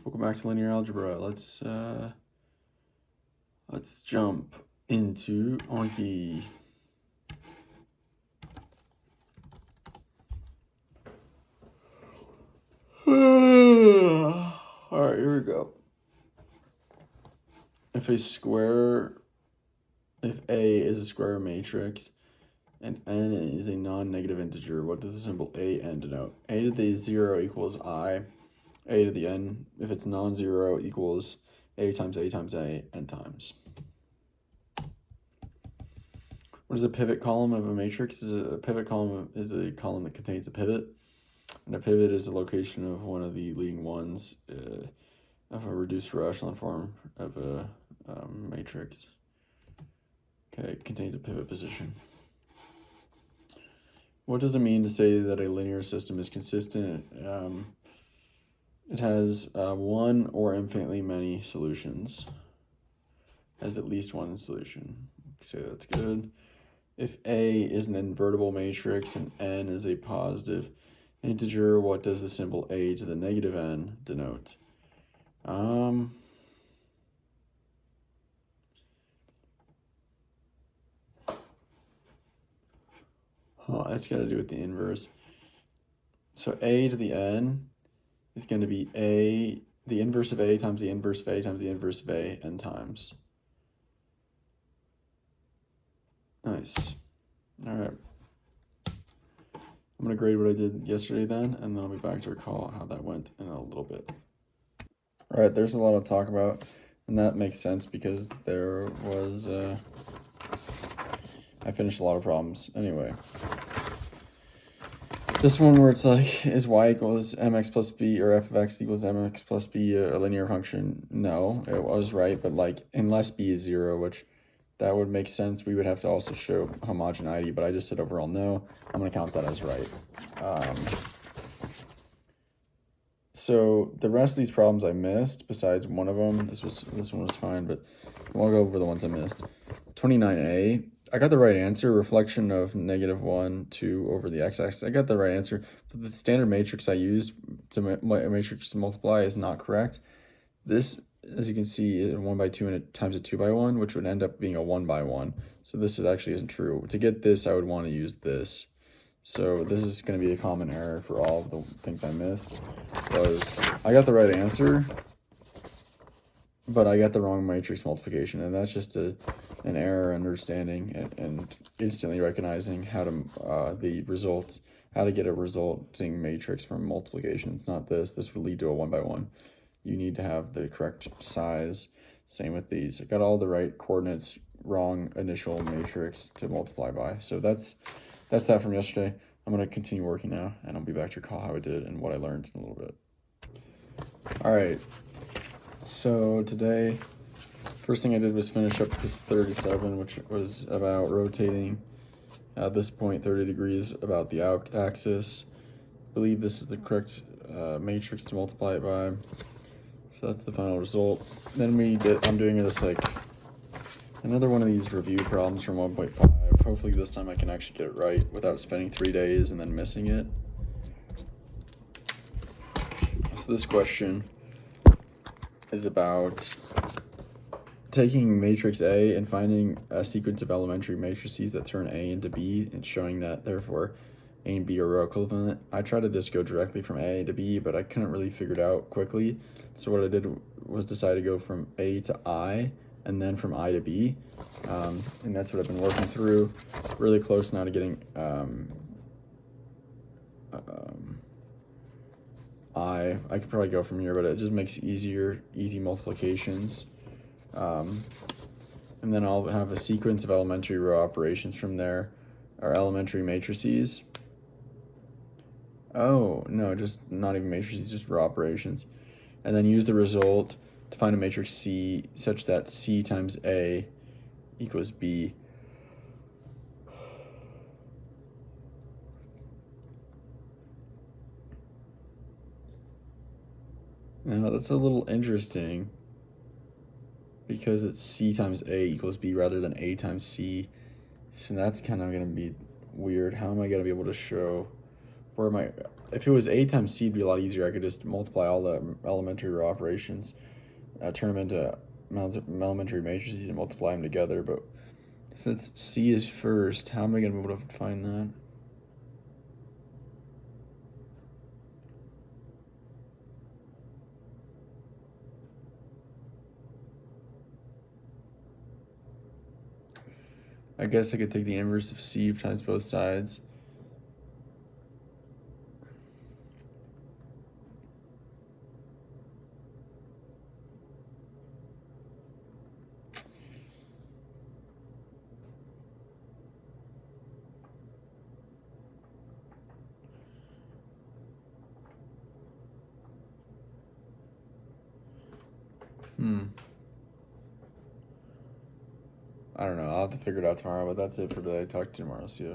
Welcome back to linear algebra. Let's jump into Anki. All right, here we go. If A is a square matrix and n is a non-negative integer, what does the symbol a(n) denote? A to the 0 equals I. A to the n, if it's non-zero, equals a times a times a, n times. What is a pivot column of a matrix? A pivot column is a column that contains a pivot. And a pivot is a location of one of the leading ones of a reduced row echelon form of a matrix. Okay, it contains a pivot position. What does it mean to say that a linear system is consistent? It has one or infinitely many solutions. Has at least one solution. So that's good. If A is an invertible matrix and n is a positive integer, what does the symbol a to the negative n denote? That's got to do with the inverse. So a to the n is going to be the inverse of a times the inverse of a times the inverse of a, n times. Nice. All right. I'm going to grade what I did yesterday then, and then I'll be back to recall how that went in a little bit. All right, there's a lot to talk about, and that makes sense because there was, I finished a lot of problems. Anyway, this one where it's like, is y equals mx plus b or f of x equals mx plus b a linear function? No, it was right, but like, unless b is 0, which that would make sense, we would have to also show homogeneity, but I just said overall no. I'm going to count that as right. So the rest of these problems I missed, besides one of them, this one was fine, but we'll go over the ones I missed. 29a, I got the right answer, reflection of -1, 2 over the x-axis. I got the right answer, but the standard matrix I used to matrix to multiply is not correct. This, as you can see, is 1 by 2 and it times a 2 by 1, which would end up being a 1 by 1. So this actually isn't true. To get this, I would want to use this. So this is going to be a common error for all of the things I missed. Was I got the right answer, but I got the wrong matrix multiplication, and that's just an error understanding and instantly recognizing how to how to get a resulting matrix from multiplication. It's not this. This would lead to a 1 by 1. You need to have the correct size. Same with these. I got all the right coordinates, wrong initial matrix to multiply by. So that's that from yesterday. I'm going to continue working now, and I'll be back to recall how I did and what I learned in a little bit. All right. So today, first thing I did was finish up this 37, which was about rotating at this point 30 degrees about the axis. I believe this is the correct matrix to multiply it by. So that's the final result. Then I'm doing this like another one of these review problems from 1.5. Hopefully this time I can actually get it right without spending 3 days and then missing it. So this question is about taking matrix A and finding a sequence of elementary matrices that turn A into B and showing that therefore A and B are row equivalent. I tried to just go directly from A to B, but I couldn't really figure it out quickly. So what I did was decide to go from A to I and then from I to B. And that's what I've been working through. Really close now to getting I could probably go from here, but it just makes easy multiplications. And then I'll have a sequence of elementary row operations from there, or elementary matrices. Oh, no, just not even matrices, just row operations. And then use the result to find a matrix C such that C times A equals B. Now that's a little interesting because it's C times A equals B rather than A times C. So that's kind of going to be weird. How am I going to be able to show where if it was A times C, it'd be a lot easier. I could just multiply all the elementary row operations, turn them into elementary matrices and multiply them together. But since C is first, how am I going to be able to find that? I guess I could take the inverse of C times both sides. I don't know. I'll have to figure it out tomorrow, but that's it for today. Talk to you tomorrow. See ya.